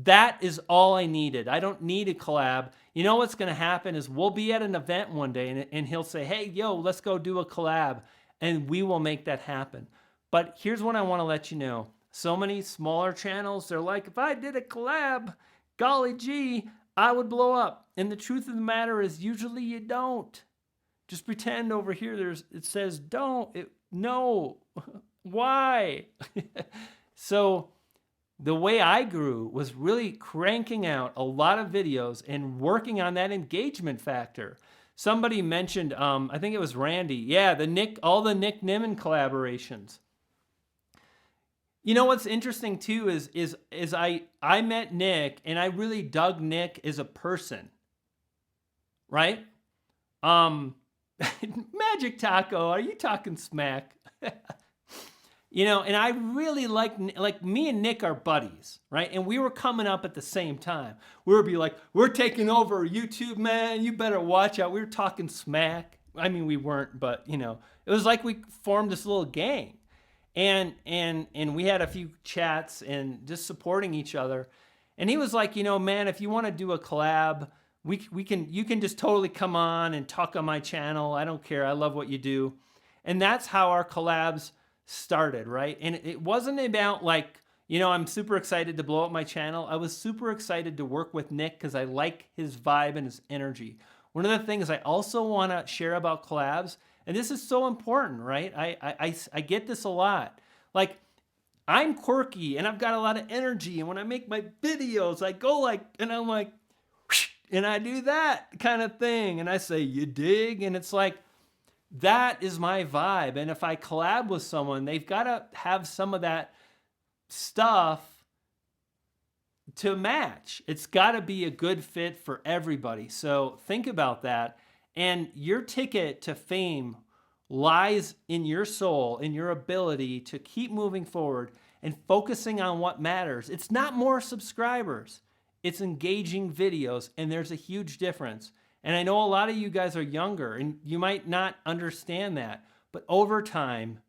That is all I needed. I don't need a collab. You know what's going to happen is we'll be at an event one day and he'll say, hey, yo, let's go do a collab. And we will make that happen. But here's what I want to let you know. So many smaller channels, they're like, if I did a collab, golly gee, I would blow up. And the truth of the matter is usually you don't. Just pretend over here it says don't. No. Why? So the way I grew was really cranking out a lot of videos and working on that engagement factor. Somebody mentioned, I think it was Randy. Yeah, all the Nick Nimmin collaborations. You know what's interesting too is I met Nick and I really dug Nick as a person. Right? Magic Taco, are you talking smack? You know, and I really like me and Nick are buddies, right? And we were coming up at the same time. We would be like, we're taking over YouTube, man. You better watch out. We were talking smack. I mean, we weren't, but you know, it was like we formed this little gang. And we had a few chats and just supporting each other. And he was like, you know, man, if you want to do a collab, you can just totally come on and talk on my channel. I don't care. I love what you do. And that's how our collabs started, right? And it wasn't about like, you know, I'm super excited to blow up my channel. I was super excited to work with Nick because I like his vibe and his energy. One of the things I also want to share about collabs, and this is so important, right? I get this a lot. Like, I'm quirky and I've got a lot of energy. And when I make my videos, I go like, and I'm like, whoosh, and I do that kind of thing. And I say, you dig? And it's like, that is my vibe. And if I collab with someone, they've got to have some of that stuff to match. It's got to be a good fit for everybody. So think about that. And your ticket to fame lies in your soul, in your ability to keep moving forward and focusing on what matters. It's not more subscribers. It's engaging videos, and there's a huge difference. And I know a lot of you guys are younger, and you might not understand that, but over time,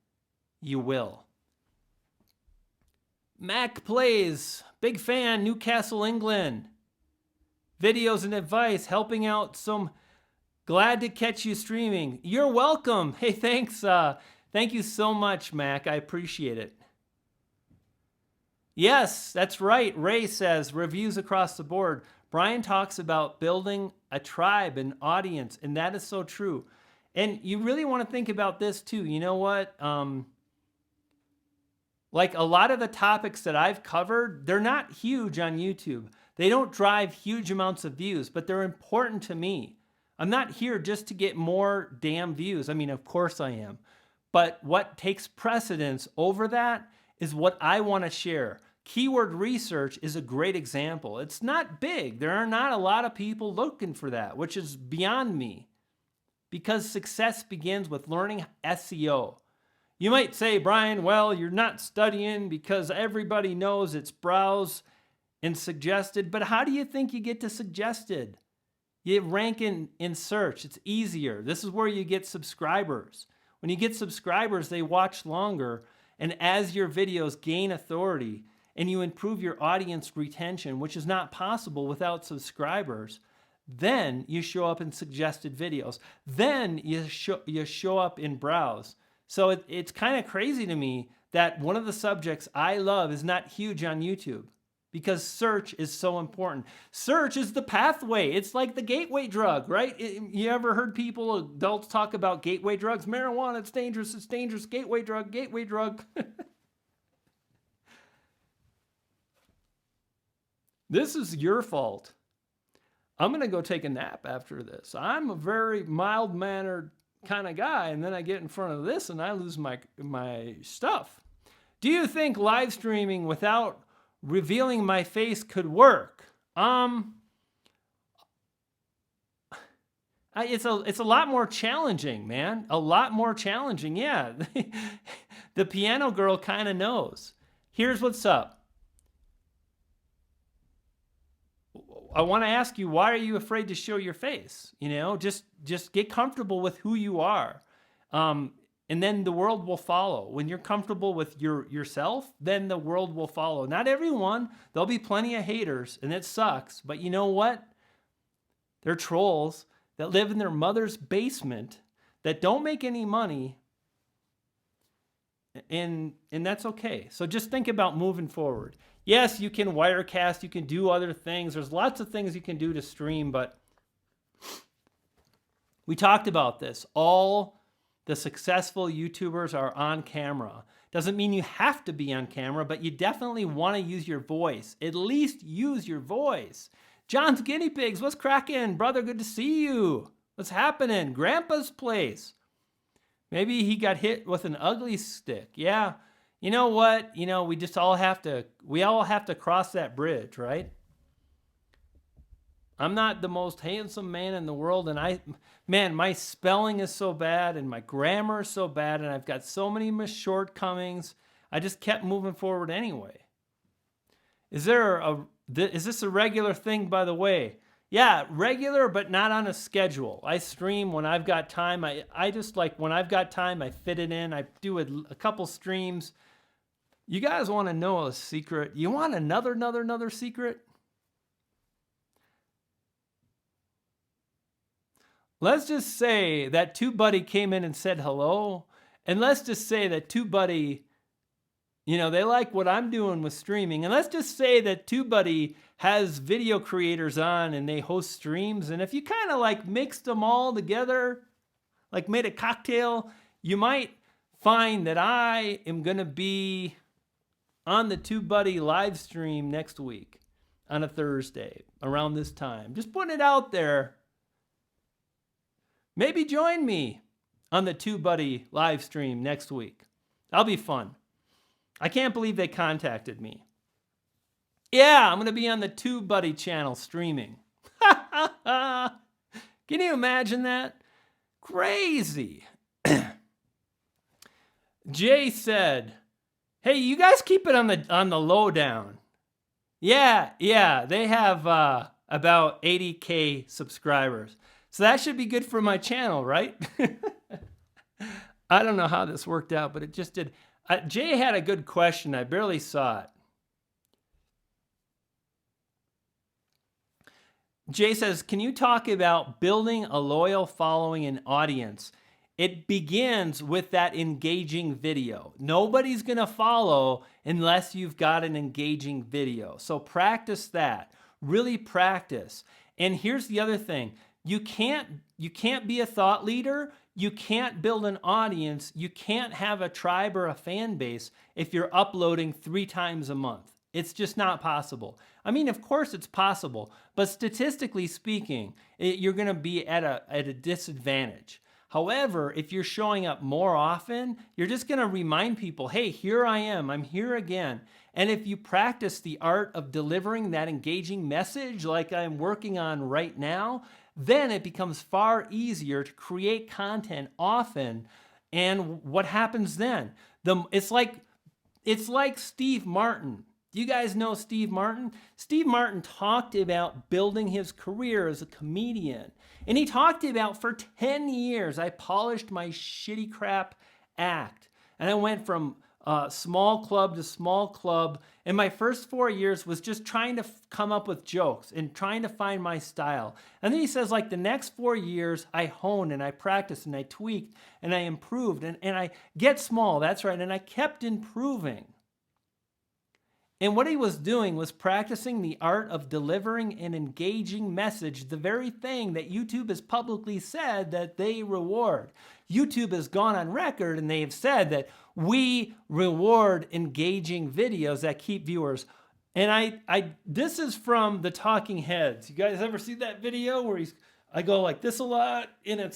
you will. Mac Plays, big fan, Newcastle, England. Videos and advice, helping out some. Glad to catch you streaming. You're welcome. Hey, thanks. Thank you so much, Mac. I appreciate it. Yes, that's right. Ray says, reviews across the board. Brian talks about building a tribe, an audience, and that is so true. And you really want to think about this too. You know what? Like a lot of the topics that I've covered, they're not huge on YouTube. They don't drive huge amounts of views, but they're important to me. I'm not here just to get more damn views. I mean, of course I am. But what takes precedence over that is what I want to share. Keyword research is a great example. It's not big. There are not a lot of people looking for that, which is beyond me. Because success begins with learning SEO. You might say, Brian, well, you're not studying because everybody knows it's browse and suggested. But how do you think you get to suggested? You rank in search. It's easier. This is where you get subscribers. When you get subscribers, they watch longer. And as your videos gain authority and you improve your audience retention, which is not possible without subscribers, then you show up in suggested videos. Then you show up in browse. So it's kind of crazy to me that one of the subjects I love is not huge on YouTube because search is so important. Search is the pathway. It's like the gateway drug, right? You ever heard people, adults talk about gateway drugs? Marijuana, it's dangerous, gateway drug. This is your fault. I'm going to go take a nap after this. I'm a very mild-mannered kind of guy, and then I get in front of this and I lose my stuff. Do you think live streaming without revealing my face could work? It's a lot more challenging, man. A lot more challenging, yeah. The piano girl kind of knows. Here's what's up. I want to ask you, why are you afraid to show your face? You know, just get comfortable with who you are. And then the world will follow. When you're comfortable with yourself, then the world will follow. Not everyone. There'll be plenty of haters, and it sucks. But you know what? They're trolls that live in their mother's basement that don't make any money. And that's okay. So just think about moving forward. Yes, you can wirecast, you can do other things. There's lots of things you can do to stream, but we talked about this. All the successful YouTubers are on camera. Doesn't mean you have to be on camera, but you definitely want to use your voice. At least use your voice. John's Guinea Pigs, what's cracking? Brother, good to see you. What's happening? Grandpa's place. Maybe he got hit with an ugly stick. Yeah. You know what? You know, we all have to cross that bridge, right? I'm not the most handsome man in the world, and my spelling is so bad and my grammar is so bad, and I've got so many shortcomings. I just kept moving forward anyway. Is this a regular thing, by the way? Yeah, regular, but not on a schedule. I stream when I've got time. I just like when I've got time, I fit it in. I do a couple streams. You guys want to know a secret? You want another secret? Let's just say that TubeBuddy came in and said hello. And let's just say that TubeBuddy, you know, they like what I'm doing with streaming. And let's just say that TubeBuddy has video creators on and they host streams. And if you kind of like mixed them all together, like made a cocktail, you might find that I am going to be on the TubeBuddy live stream next week. on a Thursday around this time. Just putting it out there. Maybe join me on the TubeBuddy live stream next week. That'll be fun. I can't believe they contacted me. Yeah, I'm going to be on the TubeBuddy channel streaming. Can you imagine that? Crazy. Jay said, hey, you guys keep it on the lowdown. Yeah, they have about 80K subscribers. So that should be good for my channel, right? I don't know how this worked out, but it just did. Jay had a good question. I barely saw it. Jay says, can you talk about building a loyal following and audience? It begins with that engaging video. Nobody's going to follow unless you've got an engaging video. So practice that. Really practice. And here's the other thing. You can't be a thought leader. You can't build an audience. You can't have a tribe or a fan base if you're uploading 3 times a month. It's just not possible. I mean, of course it's possible, but statistically speaking, you're going to be at a disadvantage. However, if you're showing up more often, you're just going to remind people, hey, here I am. I'm here again. And if you practice the art of delivering that engaging message like I'm working on right now, then it becomes far easier to create content often. And what happens then? It's like Steve Martin. Do you guys know Steve Martin? Steve Martin talked about building his career as a comedian. And he talked about for 10 years, I polished my shitty crap act. And I went from small club to small club. And my first 4 years was just trying to come up with jokes and trying to find my style. And then he says, like, the next 4 years, I honed and I practiced and I tweaked and I improved. And I get small, that's right. And I kept improving. And what he was doing was practicing the art of delivering an engaging message, the very thing that YouTube has publicly said that they reward. YouTube has gone on record and they have said that we reward engaging videos that keep viewers. And this is from the Talking Heads. You guys ever see that video where I go like this a lot and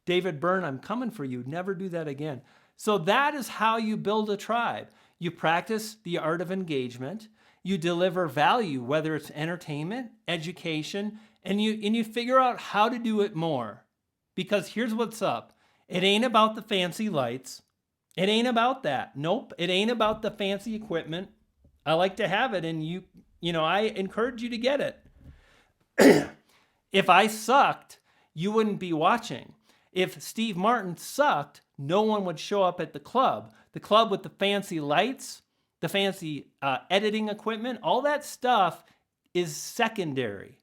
David Byrne, I'm coming for you. Never do that again. So that is how you build a tribe. You practice the art of engagement, you deliver value, whether it's entertainment, education, and you figure out how to do it more. Because here's what's up. It ain't about the fancy lights. It ain't about that. Nope. It ain't about the fancy equipment. I like to have it, and I encourage you to get it. If I sucked, you wouldn't be watching. If Steve Martin sucked, no one would show up at the club. The club with the fancy lights, the fancy editing equipment, all that stuff is secondary.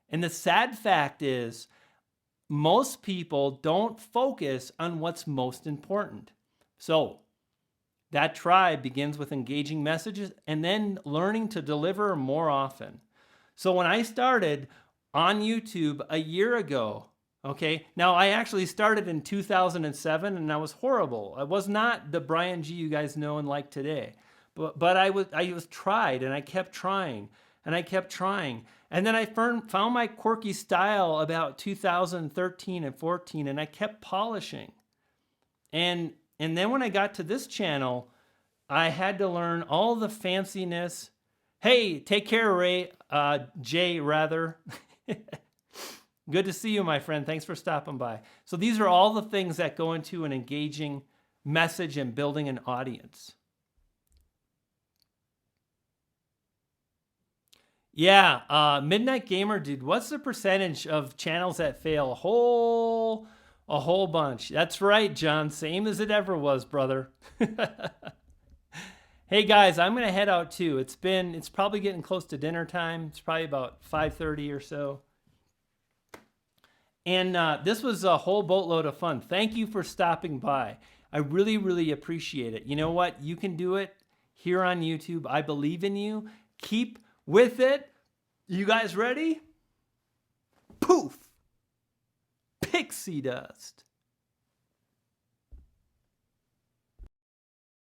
And the sad fact is, most people don't focus on what's most important. So that tribe begins with engaging messages and then learning to deliver more often. So when I started on YouTube a year ago, okay, now I actually started in 2007 and I was horrible. I was not the Brian G you guys know and like today, but I was tried and I kept trying and I kept trying. And then I found my quirky style about 2013 and 14 and I kept polishing. And then when I got to this channel, I had to learn all the fanciness. Hey, take care, Jay, rather. Good to see you, my friend. Thanks for stopping by. So these are all the things that go into an engaging message and building an audience. Yeah, Midnight Gamer, dude, what's the percentage of channels that fail? A whole bunch. That's right, John. Same as it ever was, brother. Hey guys, I'm gonna head out too. It's probably getting close to dinner time. It's probably about 5:30 or so. And this was a whole boatload of fun. Thank you for stopping by. I really, really appreciate it. You know what? You can do it here on YouTube. I believe in you. Keep with it. You guys ready? Poof! Pixie dust.